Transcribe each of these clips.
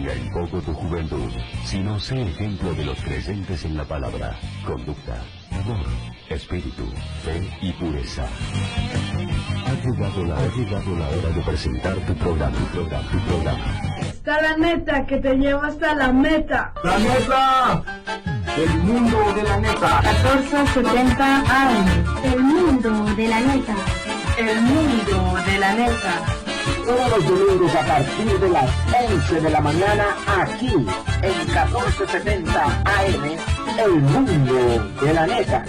cambia en poco tu juventud, sino sé ejemplo de los creyentes en la palabra, conducta, amor, espíritu, fe y pureza. Ha llegado la hora de presentar tu programa. Está la neta que te lleva hasta la meta. ¡La neta! ¡El mundo de la neta! 1470 AM. El mundo de la neta. El mundo de la neta. Todos los domingos a partir de las 11 de la mañana, aquí, en 1470 AM, El mundo de la neta.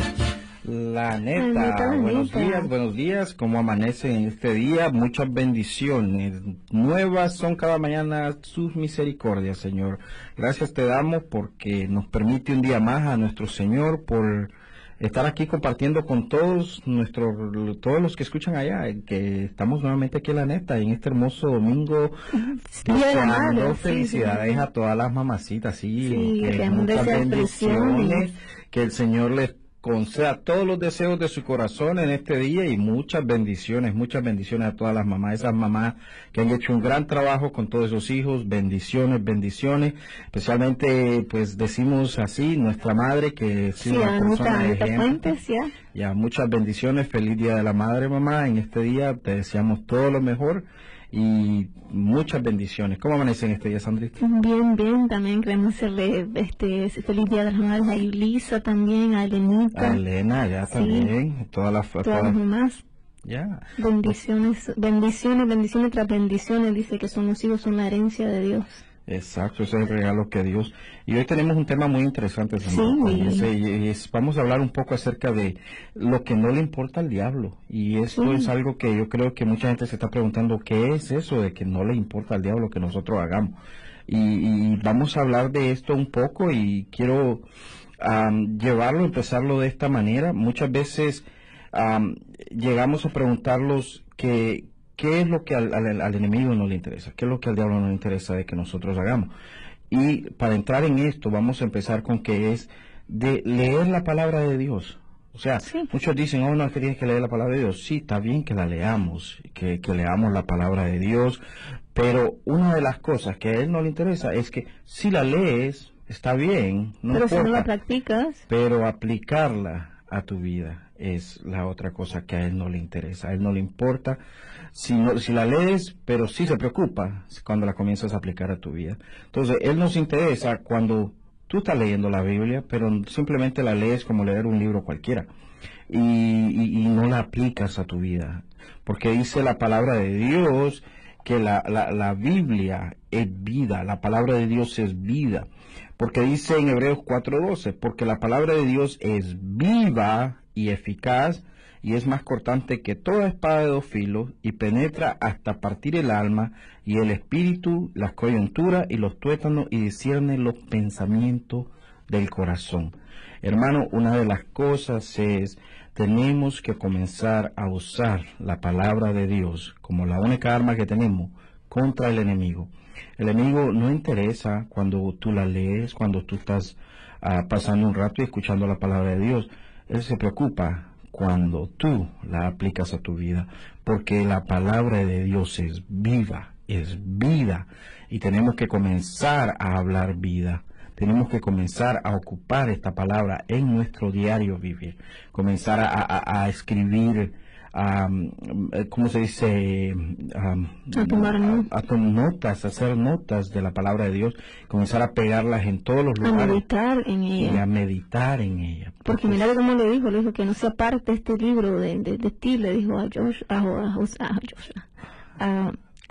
La neta, buenos días, ¿cómo amanece en este día? Muchas bendiciones, nuevas son cada mañana sus misericordias, Señor. Gracias te damos porque nos permite un día más a nuestro Señor por estar aquí compartiendo con todos los que escuchan allá, que estamos nuevamente aquí en la neta, en este hermoso domingo, deseando felicidades a todas las mamacitas, que muchas bendiciones, que el Señor les conceda todos los deseos de su corazón en este día y muchas bendiciones a todas las mamás, esas mamás que han hecho un gran trabajo con todos esos hijos, bendiciones, especialmente pues decimos así, nuestra madre que es una persona de ejemplo. Ya, muchas bendiciones, feliz Día de la Madre, mamá, en este día te deseamos todo lo mejor y muchas bendiciones. ¿Cómo amanecen este día, Sandrita? Bien, también queremos hacerle feliz Día de las Madres a Yulisa también, a Elenita. A Elena, ya también, todas las mamás. Ya. Bendiciones tras bendiciones, dice que son los hijos, son la herencia de Dios. Exacto, ese es el regalo que Dios. Y hoy tenemos un tema muy interesante, señor. Vamos a hablar un poco acerca de lo que no le importa al diablo. Y esto es algo que yo creo que mucha gente se está preguntando, ¿qué es eso de que no le importa al diablo que nosotros hagamos? Y vamos a hablar de esto un poco y quiero empezarlo de esta manera. Muchas veces llegamos a preguntarlos ¿qué es lo que al enemigo no le interesa? ¿Qué es lo que al diablo no le interesa de que nosotros hagamos? Y para entrar en esto, vamos a empezar con que es de leer la palabra de Dios. O sea, muchos dicen, no, es que tienes que leer la palabra de Dios. Sí, está bien que la leamos, que leamos la palabra de Dios, pero una de las cosas que a él no le interesa es que si la lees, está bien, no pero importa, si no la practicas, pero aplicarla a tu vida es la otra cosa que a él no le interesa. A él no le importa si la lees, pero sí se preocupa cuando la comienzas a aplicar a tu vida. Entonces, él nos interesa cuando tú estás leyendo la Biblia, pero simplemente la lees como leer un libro cualquiera y no la aplicas a tu vida, porque dice la palabra de Dios que la Biblia es vida, la palabra de Dios es vida, porque dice en Hebreos 4:12, porque la palabra de Dios es viva y eficaz, y es más cortante que toda espada de dos filos, y penetra hasta partir el alma, y el espíritu, las coyunturas y los tuétanos, y discierne los pensamientos del corazón. Hermano, una de las cosas es, tenemos que comenzar a usar la palabra de Dios como la única arma que tenemos contra el enemigo. El enemigo no interesa cuando tú la lees, cuando tú estás pasando un rato y escuchando la palabra de Dios. Él se preocupa cuando tú la aplicas a tu vida, porque la palabra de Dios es viva, es vida, y tenemos que comenzar a hablar vida. Tenemos que comenzar a ocupar esta palabra en nuestro diario vivir, comenzar a escribir, ¿cómo se dice? A tomar notas, hacer notas de la palabra de Dios, comenzar a pegarlas en todos los lugares. A meditar en ella. Y a meditar en ella. Porque mira cómo le dijo que no se aparte este libro de ti, le dijo a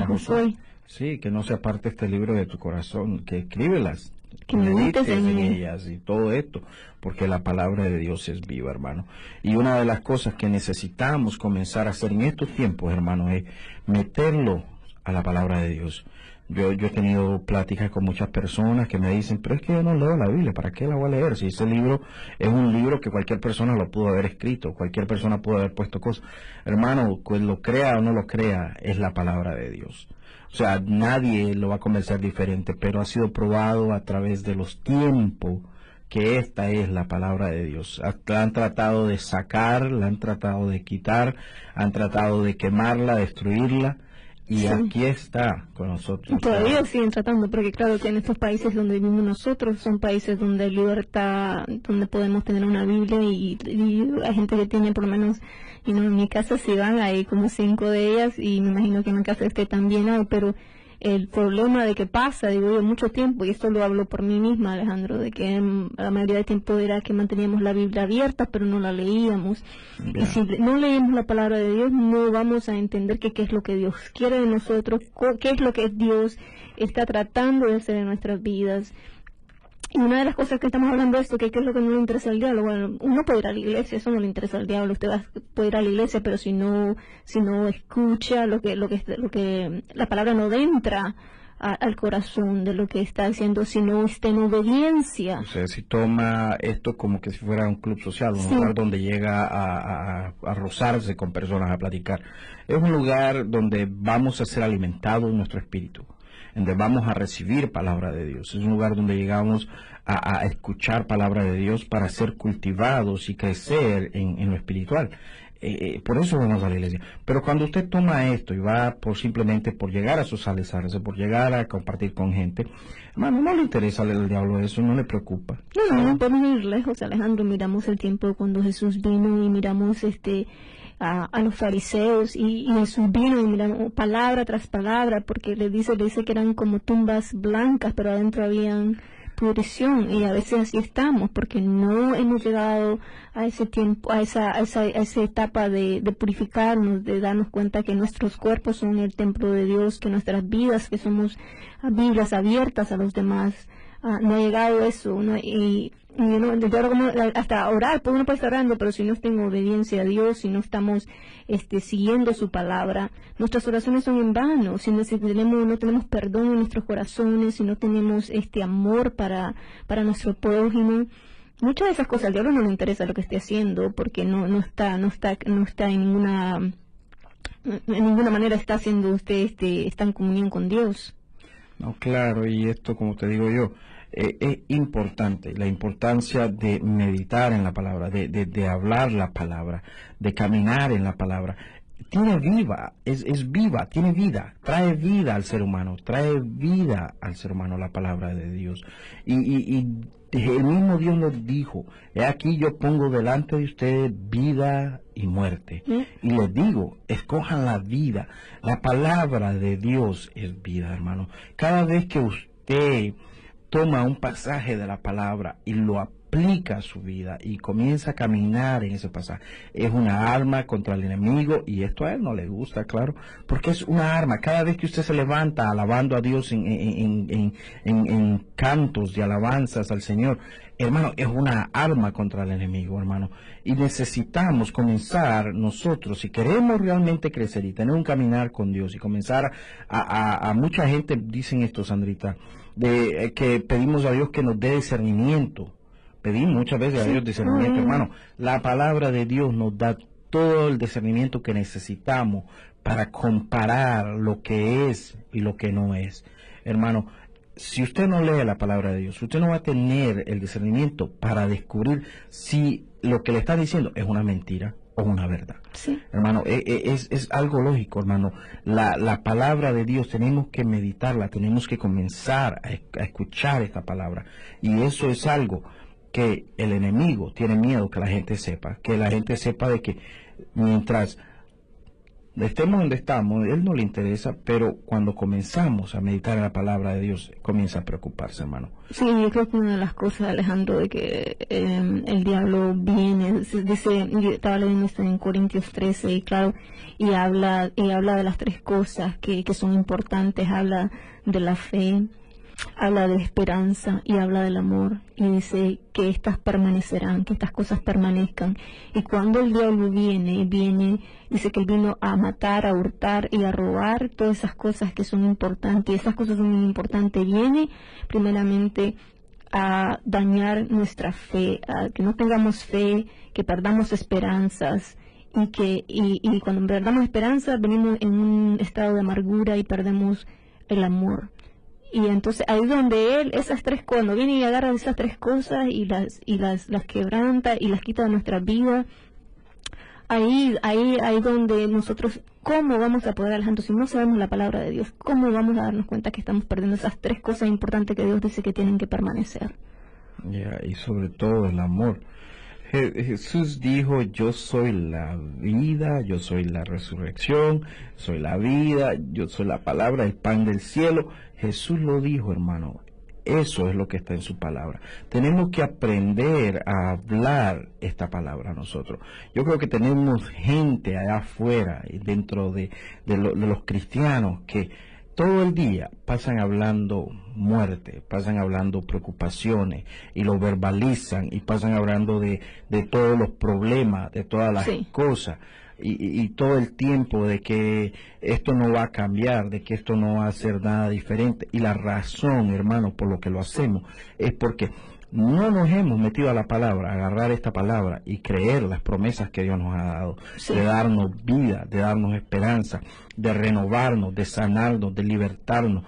Josué. Sí, que no se aparte este libro de tu corazón, que escríbelas. Que medites en ellas y todo esto, porque la palabra de Dios es viva, hermano. Y una de las cosas que necesitamos comenzar a hacer en estos tiempos, hermano, es meterlo a la palabra de Dios. Yo he tenido pláticas con muchas personas que me dicen, pero es que yo no leo la Biblia, ¿para qué la voy a leer? Si ese libro es un libro que cualquier persona lo pudo haber escrito, cualquier persona pudo haber puesto cosas. Hermano, pues lo crea o no lo crea, es la palabra de Dios. O sea, nadie lo va a convencer diferente, pero ha sido probado a través de los tiempos que esta es la palabra de Dios. La han tratado de sacar, la han tratado de quitar, han tratado de quemarla, destruirla. Y Sí. aquí está con nosotros. Y todavía siguen tratando, porque claro que en estos países donde vivimos nosotros son países donde hay libertad, donde podemos tener una Biblia y hay gente que tiene por lo menos, en mi casa sí van, hay como 5 de ellas y me imagino que en mi casa también hay, pero el problema de que pasa, digo yo, mucho tiempo, y esto lo hablo por mí misma, Alejandro, de que la mayoría del tiempo era que manteníamos la Biblia abierta, pero no la leíamos. Ya. Y si no leemos la palabra de Dios, no vamos a entender qué es lo que Dios quiere de nosotros, qué es lo que Dios está tratando de hacer en nuestras vidas. Y una de las cosas que estamos hablando de esto, que qué es lo que no le interesa al diablo, bueno, uno puede ir a la iglesia, eso no le interesa al diablo, usted puede ir a la iglesia, pero si no escucha lo que la palabra no entra al corazón de lo que está diciendo, si no está en obediencia. O sea, si toma esto como que si fuera un club social, un Sí. lugar donde llega a rozarse con personas, a platicar. Es un lugar donde vamos a ser alimentados en nuestro espíritu, donde vamos a recibir palabra de Dios. Es un lugar donde llegamos a escuchar palabra de Dios para ser cultivados y crecer en lo espiritual. Por eso vamos a la iglesia. Pero cuando usted toma esto y va simplemente por llegar a socializarse, por llegar a compartir con gente, hermano, no le interesa al diablo eso, no le preocupa. No podemos ir lejos, Alejandro. Miramos el tiempo cuando Jesús vino y miramos a los fariseos y Jesús vino y miramos palabra tras palabra, porque le dice que eran como tumbas blancas, pero adentro habían pudrición, y a veces así estamos, porque no hemos llegado a ese tiempo, a esa etapa de purificarnos, de darnos cuenta que nuestros cuerpos son el templo de Dios, que nuestras vidas, que somos Biblias abiertas a los demás. No ha llegado eso, ¿no? Y hasta orar, pues uno puede estar orando, pero si no está en obediencia a Dios, si no estamos siguiendo su palabra, nuestras oraciones son en vano. Si no tenemos perdón en nuestros corazones, si no tenemos amor para nuestro prójimo, muchas de esas cosas al diablo no le interesa lo que esté haciendo, porque no está en ninguna manera está haciendo usted está en comunión con Dios. No, claro, y esto, como te digo yo, es importante, la importancia de meditar en la palabra, de hablar la palabra, de caminar en la palabra. Tiene es viva, tiene vida, trae vida al ser humano la palabra de Dios. Y el mismo Dios nos dijo, he aquí yo pongo delante de ustedes vida y muerte. Y les digo, escojan la vida. La palabra de Dios es vida, hermano. Cada vez que usted toma un pasaje de la palabra y lo aplica a su vida y comienza a caminar en ese pasaje, es una arma contra el enemigo, y esto a él no le gusta, claro, porque es una arma. Cada vez que usted se levanta alabando a Dios en cantos de alabanzas al Señor, hermano, es una arma contra el enemigo, hermano. Y necesitamos comenzar nosotros, si queremos realmente crecer y tener un caminar con Dios y comenzar a mucha gente dicen esto, Sandrita, de que pedimos a Dios que nos dé discernimiento. Pedimos muchas veces a Dios discernimiento, hermano. La palabra de Dios nos da todo el discernimiento que necesitamos para comparar lo que es y lo que no es. Hermano, si usted no lee la palabra de Dios, usted no va a tener el discernimiento para descubrir si lo que le está diciendo es una mentira o una verdad. Sí. Hermano, es algo lógico, hermano. La palabra de Dios tenemos que meditarla, tenemos que comenzar a escuchar esta palabra. Y eso es algo que el enemigo tiene miedo que la gente sepa de que mientras estemos donde estamos, él no le interesa, pero cuando comenzamos a meditar en la palabra de Dios, comienza a preocuparse, hermano. Sí, yo creo que una de las cosas, Alejandro, de que el diablo viene, dice, yo estaba leyendo esto en Corintios 13, y claro, y habla de las 3 cosas que son importantes, habla de la fe, habla de esperanza y habla del amor, y dice que estas permanecerán, que estas cosas permanezcan. Y cuando el diablo viene, dice que él vino a matar, a hurtar y a robar todas esas cosas que son importantes, y esas cosas son muy importantes. Viene primeramente a dañar nuestra fe, a que no tengamos fe, que perdamos esperanzas, y cuando perdamos esperanza venimos en un estado de amargura y perdemos el amor. Y entonces ahí donde él, esas 3 cosas, cuando viene y agarra esas 3 cosas y las quebranta y las quita de nuestra vida, ahí donde nosotros, ¿cómo vamos a poder, Alejandro, si no sabemos la palabra de Dios? ¿Cómo vamos a darnos cuenta que estamos perdiendo esas 3 cosas importantes que Dios dice que tienen que permanecer? Y sobre todo el amor. Jesús dijo, yo soy la vida, yo soy la resurrección, soy la vida, yo soy la palabra, el pan del cielo. Jesús lo dijo, hermano. Eso es lo que está en su palabra. Tenemos que aprender a hablar esta palabra nosotros. Yo creo que tenemos gente allá afuera, dentro de los cristianos, que todo el día pasan hablando muerte, pasan hablando preocupaciones y lo verbalizan y pasan hablando de todos los problemas, de todas las cosas. Y todo el tiempo de que esto no va a cambiar, de que esto no va a ser nada diferente. Y la razón, hermano, por lo que lo hacemos es porque no nos hemos metido a la palabra, a agarrar esta palabra y creer las promesas que Dios nos ha dado, de darnos vida, de darnos esperanza, de renovarnos, de sanarnos, de libertarnos.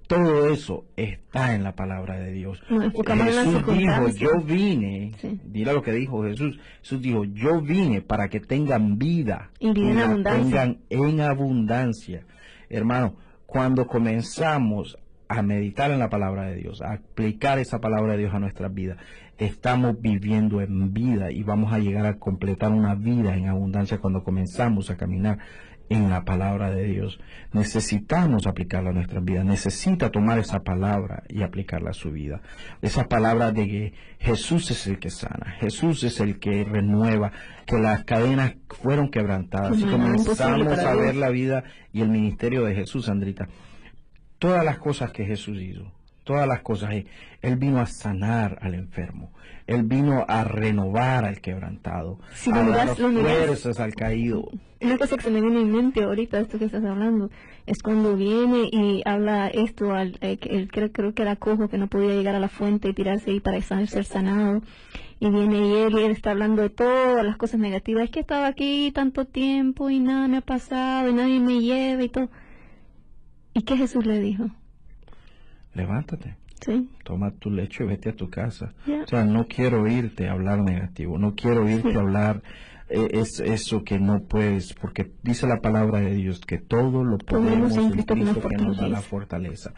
Todo eso está en la palabra de Dios. Jesús dijo, yo vine, mira lo que dijo Jesús. Jesús dijo, yo vine para que tengan vida y la tengan en abundancia. Hermano, cuando comenzamos a meditar en la palabra de Dios, a aplicar esa palabra de Dios a nuestras vidas, estamos viviendo en vida y vamos a llegar a completar una vida en abundancia cuando comenzamos a caminar en la palabra de Dios. Necesitamos aplicarla a nuestras vidas. Necesita tomar esa palabra y aplicarla a su vida. Esa palabra de que Jesús es el que sana, Jesús es el que renueva, que las cadenas fueron quebrantadas. Y comenzamos a ver la vida y el ministerio de Jesús, Sandrita. Todas las cosas que Jesús hizo, todas las cosas, Él vino a sanar al enfermo, Él vino a renovar al quebrantado, a dar fuerzas al caído. Una cosa que se me viene en mente ahorita, esto que estás hablando, es cuando viene y habla esto, creo que era cojo, que no podía llegar a la fuente y tirarse ahí para ser sanado, y viene y él está hablando de todas las cosas negativas, es que estaba aquí tanto tiempo y nada me ha pasado, y nadie me lleva y todo. ¿Y qué Jesús le dijo? Levántate, toma tu lecho y vete a tu casa. Yeah. O sea, no quiero oírte hablar negativo, no quiero oírte hablar es eso que no puedes, porque dice la palabra de Dios que todo lo podemos en Cristo que nos da la fortaleza.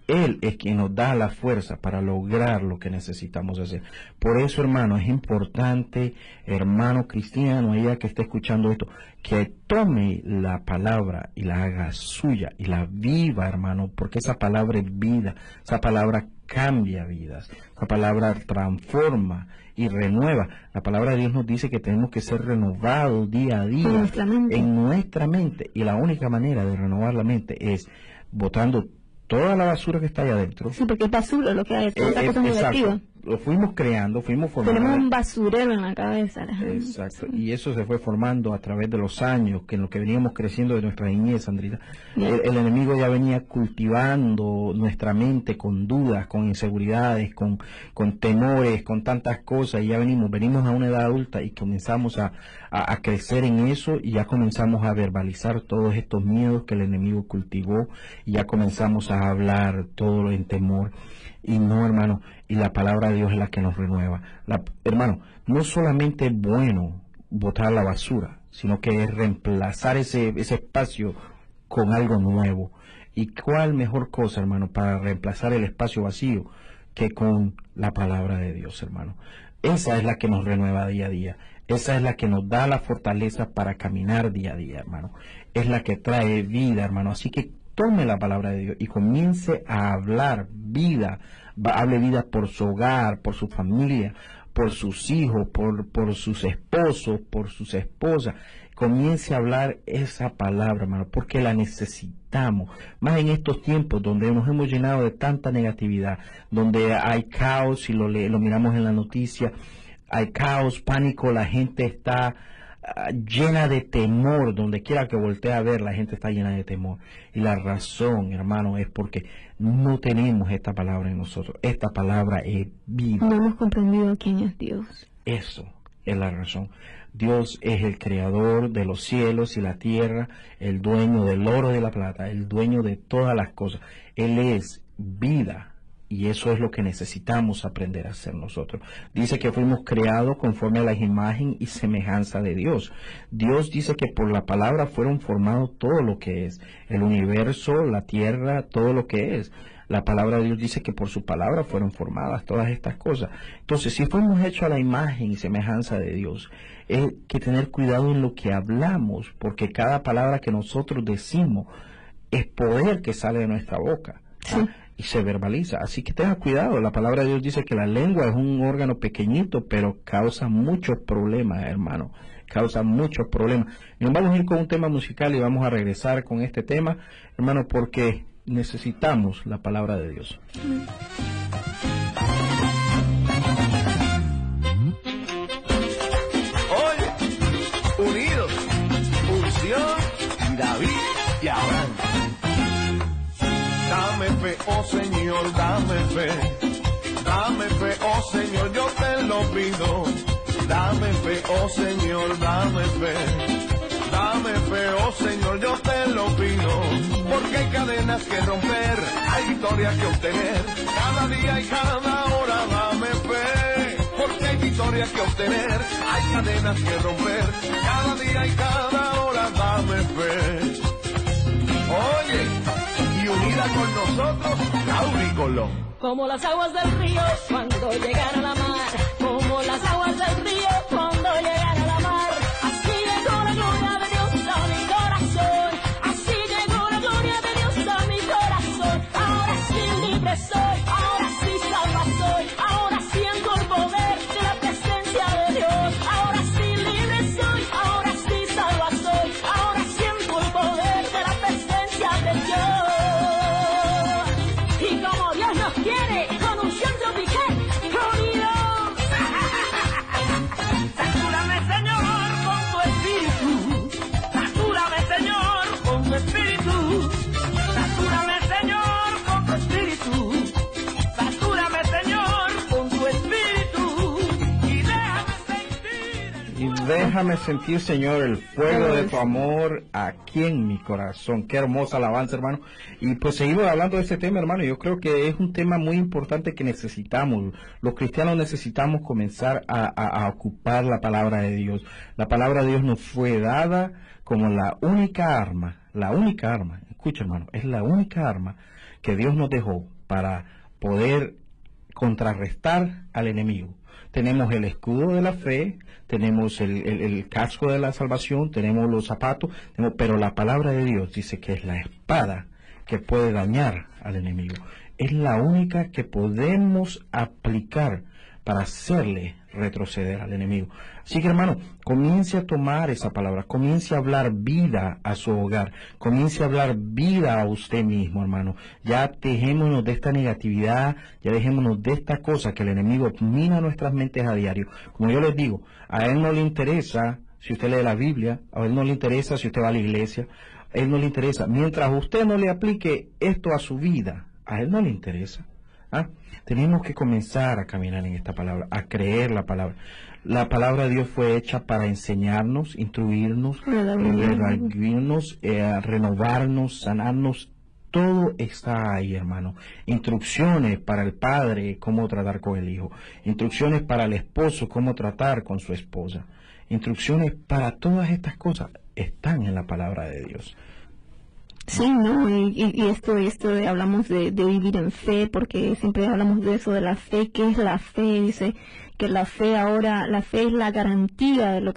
Él es quien nos da la fuerza para lograr lo que necesitamos hacer. Por eso, hermano, es importante, hermano cristiano, ella que está escuchando esto, que tome la palabra y la haga suya y la viva, hermano, porque esa palabra es vida, esa palabra cambia vidas, esa palabra transforma y renueva. La palabra de Dios nos dice que tenemos que ser renovados día a día en nuestra mente, y la única manera de renovar la mente es botando toda la basura que está allá adentro. Sí, porque es basura lo que hay, toda esa cosa negativa. Lo fuimos creando, fuimos formando. Tenemos un basurero en la cabeza. Exacto, y eso se fue formando a través de los años, que en lo que veníamos creciendo de nuestra niñez, Sandrita. El enemigo ya venía cultivando nuestra mente con dudas, con inseguridades, con temores, con tantas cosas, y ya venimos a una edad adulta y comenzamos a crecer en eso, y ya comenzamos a verbalizar todos estos miedos que el enemigo cultivó, y ya comenzamos a hablar todo en temor. Y no, hermano, y la palabra de Dios es la que nos renueva. Hermano, no solamente es bueno botar la basura, sino que es reemplazar ese espacio con algo nuevo. ¿Y cuál mejor cosa, hermano, para reemplazar el espacio vacío que con la palabra de Dios, hermano? Esa es la que nos renueva día a día. Esa es la que nos da la fortaleza para caminar día a día, hermano. Es la que trae vida, hermano. Así que tome la palabra de Dios y comience a hablar vida. Hable vida por su hogar, por su familia, por sus hijos, por sus esposos, por sus esposas. Comience a hablar esa palabra, hermano, porque la necesitamos. Más en estos tiempos donde nos hemos llenado de tanta negatividad, donde hay caos, y lo miramos en la noticia, hay caos, pánico, la gente está llena de temor. Donde quiera que voltee a ver, la gente está llena de temor, y la razón, hermano, es porque no tenemos esta palabra en nosotros. Esta palabra es vida. No hemos comprendido quién es Dios. Eso es la razón. Dios es el creador de los cielos y la tierra, el dueño del oro y de la plata, el dueño de todas las cosas. Él es vida, Y eso es lo que necesitamos aprender a hacer nosotros. Dice que fuimos creados conforme a la imagen y semejanza de Dios. Dios dice que por la palabra fueron formados todo lo que es. El universo, la tierra, todo lo que es. La palabra de Dios dice que por su palabra fueron formadas todas estas cosas. Entonces, si fuimos hechos a la imagen y semejanza de Dios, hay que tener cuidado en lo que hablamos, porque cada palabra que nosotros decimos es poder que sale de nuestra boca. Sí. Y se verbaliza, así que tenga cuidado. La palabra de Dios dice que la lengua es un órgano pequeñito, pero causa muchos problemas, hermano, causa muchos problemas. Y nos vamos a ir con un tema musical y vamos a regresar con este tema, hermano, porque necesitamos la palabra de Dios. Oye, unidos, unción, David y Abraham. Dame fe, oh Señor, dame fe, oh Señor, yo te lo pido. Dame fe, oh Señor, dame fe, oh Señor, yo te lo pido. Porque hay cadenas que romper, hay victorias que obtener, cada día y cada hora dame fe. Porque hay victorias que obtener, hay cadenas que romper, cada día y cada hora dame fe. Oye, y unida con nosotros, Lauri Colón. Como las aguas del río cuando llegan a la mar, como las aguas del río cuando llegan a la mar, así llegó la gloria de Dios a mi corazón, así llegó la gloria de Dios a mi corazón. Ahora sí libre soy, ahora sí salva soy, ahora siento el poder de la presencia de Dios. Ahora sí libre soy, ahora sí salva soy, ahora siento el poder de la presencia de Dios. Y como Dios nos quiere, con un centro piqué, unidos. Satúrame, Señor, con tu espíritu. Satúrame, Señor, con tu espíritu. Satúrame, Señor, con tu espíritu. Satúrame, Señor, con tu espíritu. Y déjame sentir, Señor, el fuego de tu amor aquí en mi corazón. Qué hermosa alabanza, hermano. Y pues seguimos hablando de este tema, hermano. Yo creo que es un tema muy importante que necesitamos. Los cristianos necesitamos comenzar a ocupar la palabra de Dios. La palabra de Dios nos fue dada como la única arma, escucha, hermano, es la única arma que Dios nos dejó para poder contrarrestar al enemigo. Tenemos el escudo de la fe, tenemos el casco de la salvación, tenemos los zapatos, pero la palabra de Dios dice que es la espada que puede dañar al enemigo. Es la única que podemos aplicar para hacerle retroceder al enemigo. Así que, hermano, comience a tomar esa palabra, comience a hablar vida a su hogar, comience a hablar vida a usted mismo, hermano. Ya dejémonos de esta negatividad, ya dejémonos de esta cosa que el enemigo mina nuestras mentes a diario. Como yo les digo, a él no le interesa si usted lee la Biblia, a él no le interesa si usted va a la iglesia, a él no le interesa. Mientras usted no le aplique esto a su vida, a él no le interesa. Tenemos que comenzar a caminar en esta palabra, a creer la palabra. La palabra de Dios fue hecha para enseñarnos, instruirnos, redarguirnos, renovarnos, sanarnos. Todo está ahí, hermano. Instrucciones para el padre, cómo tratar con el hijo. Instrucciones para el esposo, cómo tratar con su esposa. Instrucciones para todas estas cosas están en la palabra de Dios. Sí, ¿no? Y esto hablamos de vivir en fe, porque siempre hablamos de eso, de la fe. ¿Qué es la fe? Dice que la fe es la garantía de lo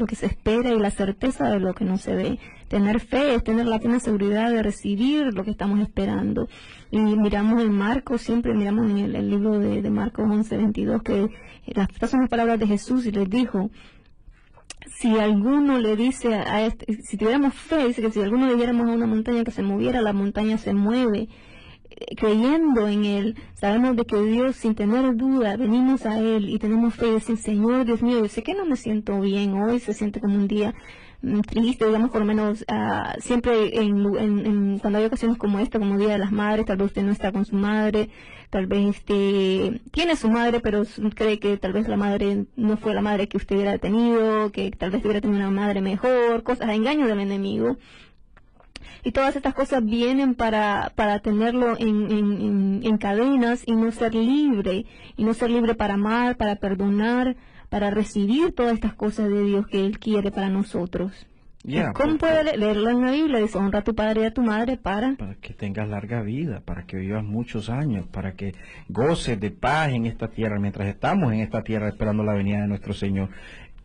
que se espera y la certeza de lo que no se ve. Tener fe es tener la plena seguridad de recibir lo que estamos esperando. Y miramos en Marcos, siempre miramos en el libro de Marcos 11:22, que estas son las palabras de Jesús y les dijo: si alguno le dice si tuviéramos fe, dice que si alguno le diéramos a una montaña que se moviera, la montaña se mueve. Creyendo en Él, sabemos de que Dios, sin tener duda, venimos a Él y tenemos fe y decir: Señor, Dios mío, yo sé que no me siento bien hoy, se siente como un día triste, digamos, por lo menos siempre cuando hay ocasiones como esta, como Día de las Madres, tal vez usted no está con su madre, tal vez tiene su madre, pero cree que tal vez la madre no fue la madre que usted hubiera tenido, que tal vez hubiera tenido una madre mejor, cosas, engaños del enemigo. Y todas estas cosas vienen para tenerlo en cadenas y no ser libre. Y no ser libre para amar, para perdonar, para recibir todas estas cosas de Dios que Él quiere para nosotros. ¿Cómo puede leerlo en la Biblia? Dice, honra a tu padre y a tu madre para que tengas larga vida, para que vivas muchos años, para que goces de paz en esta tierra, mientras estamos en esta tierra esperando la venida de nuestro Señor.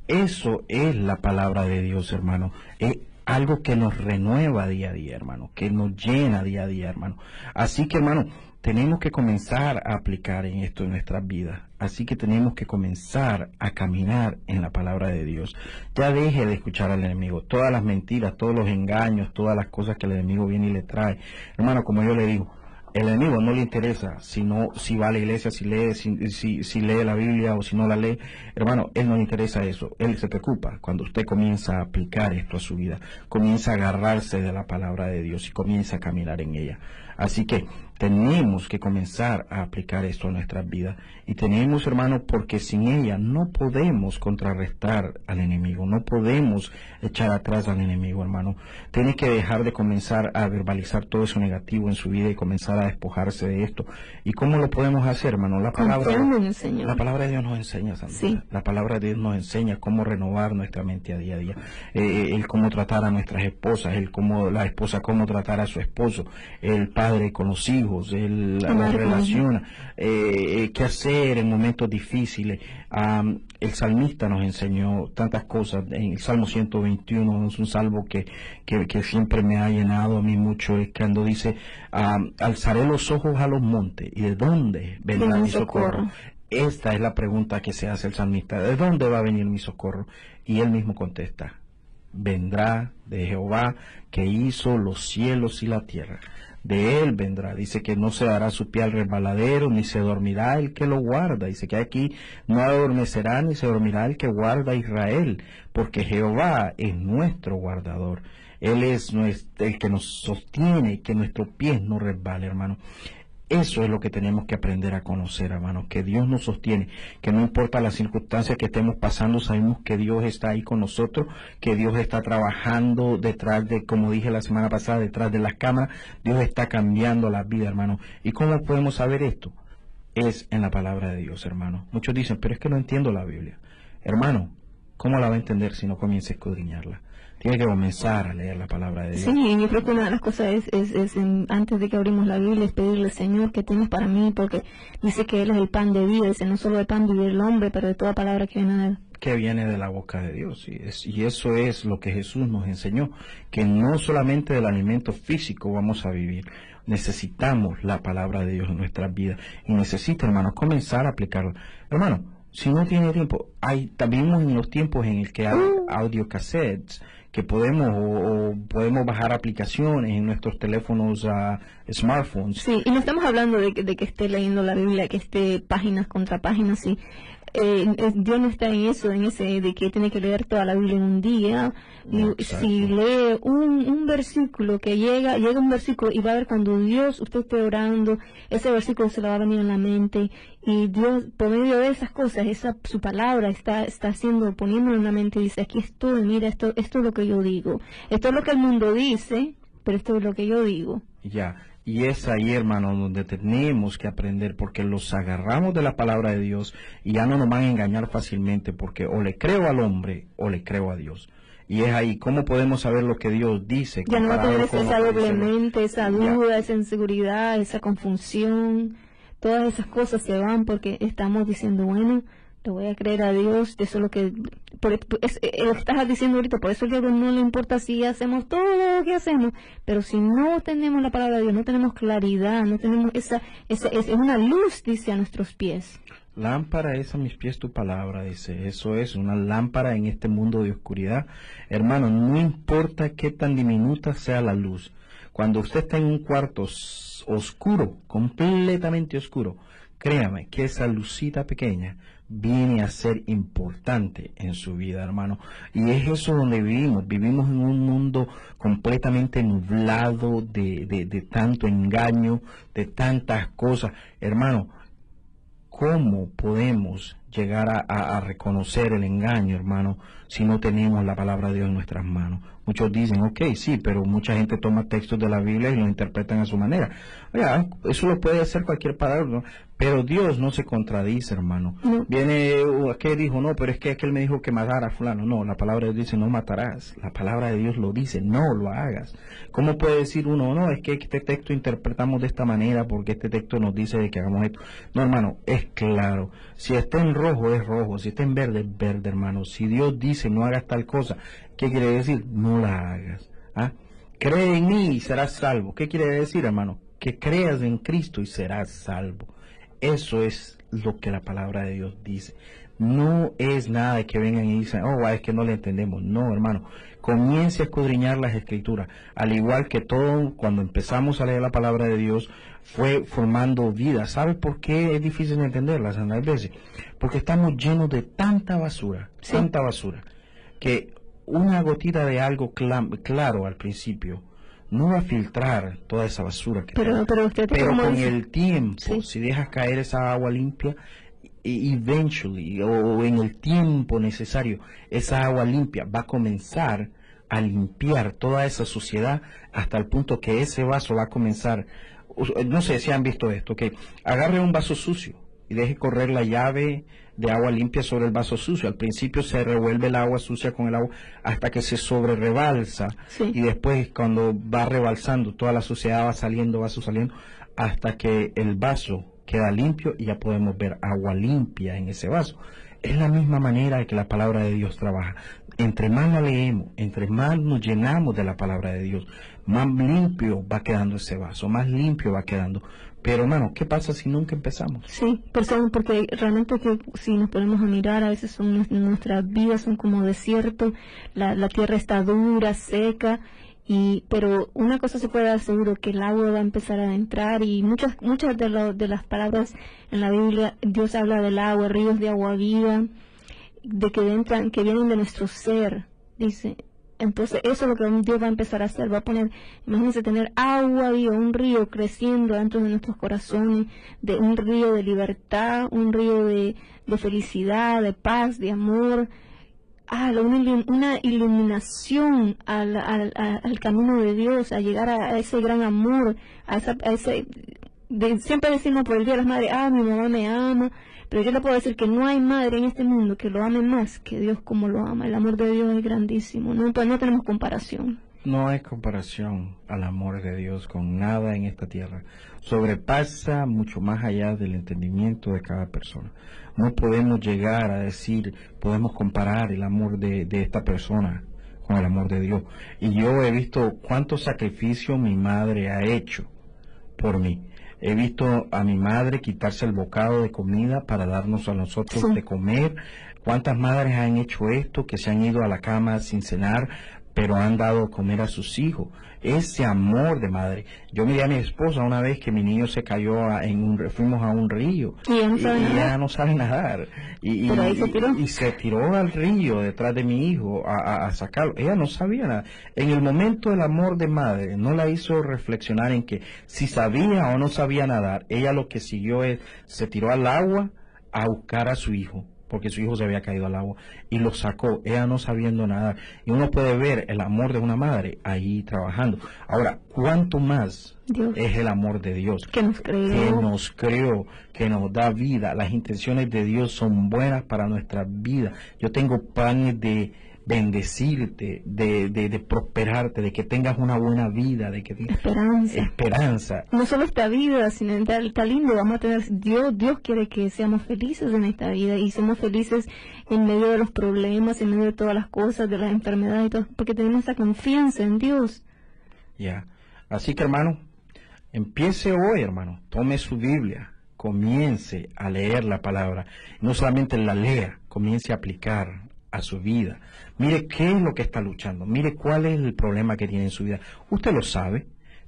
Eso es la palabra de Dios, hermano. Es algo que nos renueva día a día, hermano, que nos llena día a día, hermano. Así que, hermano, tenemos que comenzar a aplicar en esto en nuestras vidas. Así que tenemos que comenzar a caminar en la palabra de Dios. Ya deje de escuchar al enemigo, todas las mentiras, todos los engaños, todas las cosas que el enemigo viene y le trae. Hermano, como yo le digo, el enemigo no le interesa si va a la iglesia, si lee la Biblia o si no la lee. Hermano, él no le interesa eso. Él se preocupa cuando usted comienza a aplicar esto a su vida, comienza a agarrarse de la palabra de Dios y comienza a caminar en ella. Así que tenemos que comenzar a aplicar esto a nuestras vidas. Y tenemos, hermano, porque sin ella no podemos contrarrestar al enemigo, no podemos echar atrás al enemigo, hermano. Tiene que dejar de comenzar a verbalizar todo eso negativo en su vida y comenzar a despojarse de esto. ¿Y cómo lo podemos hacer, hermano? La palabra de Dios nos enseña, Sandra. Sí. La palabra de Dios nos enseña cómo renovar nuestra mente a día. El cómo tratar a nuestras esposas, la esposa cómo tratar a su esposo, el padre con los hijos, la relación, qué hacer en momentos difíciles. El salmista nos enseñó tantas cosas. En el Salmo 121 es un salmo que siempre me ha llenado a mí mucho, es cuando dice, alzaré los ojos a los montes, ¿y de dónde vendrá mi socorro? Esta es la pregunta que se hace el salmista, ¿de dónde va a venir mi socorro? Y él mismo contesta, vendrá de Jehová que hizo los cielos y la tierra. De él vendrá, dice que no se dará su pie al resbaladero, ni se dormirá el que lo guarda. Dice que aquí no adormecerá ni se dormirá el que guarda a Israel, porque Jehová es nuestro guardador. Él es el que nos sostiene, que nuestros pies no resbalen, hermano. Eso es lo que tenemos que aprender a conocer, hermano, que Dios nos sostiene, que no importa las circunstancias que estemos pasando, sabemos que Dios está ahí con nosotros, que Dios está trabajando detrás de, como dije la semana pasada, detrás de las cámaras. Dios está cambiando la vida, hermano. ¿Y cómo podemos saber esto? Es en la palabra de Dios, hermano. Muchos dicen, pero es que no entiendo la Biblia. Hermano, ¿cómo la va a entender si no comienza a escudriñarla? Tiene que comenzar a leer la palabra de Dios. Sí, yo creo que una de las cosas es antes de que abrimos la Biblia, es pedirle, Señor, ¿qué tienes para mí? Porque dice que Él es el pan de vida, dice, no solo de pan vive el hombre, pero de toda palabra que viene de Él. Que viene de la boca de Dios. Y eso es lo que Jesús nos enseñó, que no solamente del alimento físico vamos a vivir. Necesitamos la palabra de Dios en nuestras vidas. Y necesita, hermanos, comenzar a aplicarla. Hermano, si no tiene tiempo, vivimos en los tiempos en el que hay audiocassettes, que podemos bajar aplicaciones en nuestros teléfonos smartphones. Sí, y no estamos hablando de que esté leyendo la Biblia, que esté páginas contra páginas, sí. Dios no está en eso, en ese de que tiene que leer toda la Biblia en un día. Si lee un versículo, que llega un versículo y va a ver cuando usted esté orando, ese versículo se le va a venir en la mente, y Dios, por medio de esas cosas, su palabra está poniéndolo en la mente, y dice, aquí estoy, mira, esto es lo que yo digo. Esto es lo que el mundo dice, pero esto es lo que yo digo. Ya. Y es ahí, hermano, donde tenemos que aprender, porque los agarramos de la palabra de Dios y ya no nos van a engañar fácilmente, porque o le creo al hombre o le creo a Dios. Y es ahí, ¿cómo podemos saber lo que Dios dice? Ya no va a tener esa doblemente, esa duda, esa inseguridad, esa confusión. Todas esas cosas se van porque estamos diciendo, bueno, le voy a creer a Dios. Eso es lo que lo que estás diciendo ahorita. Por eso es que no le importa si hacemos todo lo que hacemos, pero si no tenemos la palabra de Dios, no tenemos claridad, no tenemos es una luz, dice, a nuestros pies. Lámpara es a mis pies tu palabra, dice. Eso es una lámpara en este mundo de oscuridad. Hermano, no importa qué tan diminuta sea la luz. Cuando usted está en un cuarto oscuro, completamente oscuro, créame que esa lucita pequeña viene a ser importante en su vida, hermano. Y es eso donde vivimos. Vivimos en un mundo completamente nublado de tanto engaño, de tantas cosas. Hermano, ¿cómo podemos llegar a reconocer el engaño, hermano, si no tenemos la palabra de Dios en nuestras manos. Muchos dicen, ok, sí, pero mucha gente toma textos de la Biblia y lo interpretan a su manera. Oiga, eso lo puede hacer cualquier palabra, ¿no? Pero Dios no se contradice, hermano. Viene aquel dijo, no, pero es que aquel me dijo que matara a fulano. No, la palabra de Dios dice, no matarás. La palabra de Dios lo dice, no lo hagas. ¿Cómo puede decir uno, no, es que este texto interpretamos de esta manera porque este texto nos dice de que hagamos esto? No, hermano, es claro. Si está en rojo, es rojo. Si está en verde, es verde, hermano. Si Dios dice, no hagas tal cosa, ¿qué quiere decir? No la hagas. ¿Ah? Cree en mí y serás salvo. ¿Qué quiere decir, hermano? Que creas en Cristo y serás salvo. Eso es lo que la palabra de Dios dice. No es nada de que vengan y dicen, oh, es que no le entendemos. No, hermano. Comience a escudriñar las Escrituras. Al igual que todo, cuando empezamos a leer la palabra de Dios, fue formando vida. ¿Sabe por qué es difícil de entenderlas a veces? Porque estamos llenos de tanta basura, tanta basura, que una gotita de algo claro al principio no va a filtrar toda esa basura que pero con el tiempo, si dejas caer esa agua limpia, eventually, o en el tiempo necesario, esa agua limpia va a comenzar a limpiar toda esa suciedad hasta el punto que ese vaso va a comenzar. No sé si han visto esto, que agarre un vaso sucio y deje correr la llave de agua limpia sobre el vaso sucio. Al principio se revuelve el agua sucia con el agua hasta que se sobre rebalsa, y después cuando va rebalsando toda la suciedad va saliendo hasta que el vaso queda limpio y ya podemos ver agua limpia en ese vaso. Es la misma manera que la palabra de Dios trabaja. Entre más la leemos, entre más nos llenamos de la palabra de Dios, más limpio va quedando ese vaso, más limpio va quedando. Pero, hermano, ¿qué pasa si nunca empezamos? Sí, porque realmente que si nos ponemos a mirar, a veces nuestras vidas son como desierto, la tierra está dura, seca, pero una cosa se puede dar seguro, que el agua va a empezar a entrar, y muchas de las palabras en la Biblia, Dios habla del agua, ríos de agua viva, de que vienen de nuestro ser, dice. Entonces eso es lo que Dios va a empezar a hacer, va a poner, imagínense, tener agua viva, un río creciendo dentro de nuestros corazones, de un río de libertad, un río de felicidad, de paz, de amor, una iluminación al camino de Dios, a llegar a ese gran amor, siempre decimos por el Día de las Madres, mi mamá me ama, pero yo le puedo decir que no hay madre en este mundo que lo ame más que Dios como lo ama. El amor de Dios es grandísimo, no tenemos comparación. No hay comparación al amor de Dios con nada en esta tierra. Sobrepasa mucho más allá del entendimiento de cada persona. No podemos llegar a decir, podemos comparar el amor de esta persona con el amor de Dios. Y yo he visto cuánto sacrificio mi madre ha hecho por mí. He visto a mi madre quitarse el bocado de comida para darnos a nosotros de comer. ¿Cuántas madres han hecho esto, que se han ido a la cama sin cenar, pero han dado a comer a sus hijos? Ese amor de madre. Yo miré a mi esposa una vez que mi niño se cayó fuimos a un río y ella no sabe nadar y se tiró al río detrás de mi hijo a sacarlo. Ella no sabía nada. En el momento del amor de madre no la hizo reflexionar en que si sabía o no sabía nadar. Ella lo que siguió se tiró al agua a buscar a su hijo, porque su hijo se había caído al agua, y lo sacó, ella no sabiendo nada. Y uno puede ver el amor de una madre ahí trabajando. Ahora, ¿cuánto más Dios es el amor de Dios? Que nos creó, que nos da vida. Las intenciones de Dios son buenas para nuestra vida. Yo tengo planes de bendecirte, de prosperarte, de que tengas una buena vida, de que tengas esperanza. No solo esta vida, sino está lindo, vamos a tener, Dios quiere que seamos felices en esta vida, y somos felices en medio de los problemas, en medio de todas las cosas, de las enfermedades y todo, porque tenemos esa confianza en Dios. Así que, hermano, empiece hoy, hermano, tome su Biblia, comience a leer la palabra, no solamente la lea, comience a aplicar a su vida. Mire qué es lo que está luchando, mire cuál es el problema que tiene en su vida. Usted lo sabe.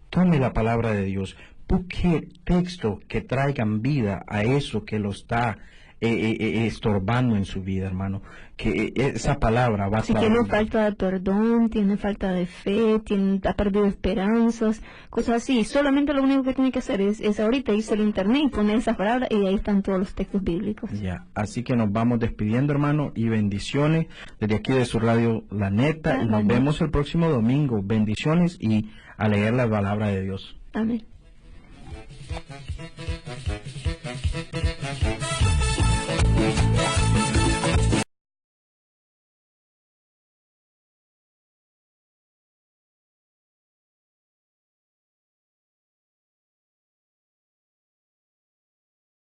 Tome la palabra de Dios, busque textos que traigan vida a eso que lo está estorbando en su vida, hermano. Que esa palabra va a Si traer... tiene falta de perdón, tiene falta de fe, ha perdido esperanzas, cosas así. Solamente lo único que tiene que hacer es ahorita irse al internet y poner esas palabras y ahí están todos los textos bíblicos. Ya, así que nos vamos despidiendo, hermano, y bendiciones desde aquí de su radio La Neta, y nos vemos el próximo domingo. Bendiciones y a leer la palabra de Dios. Amén.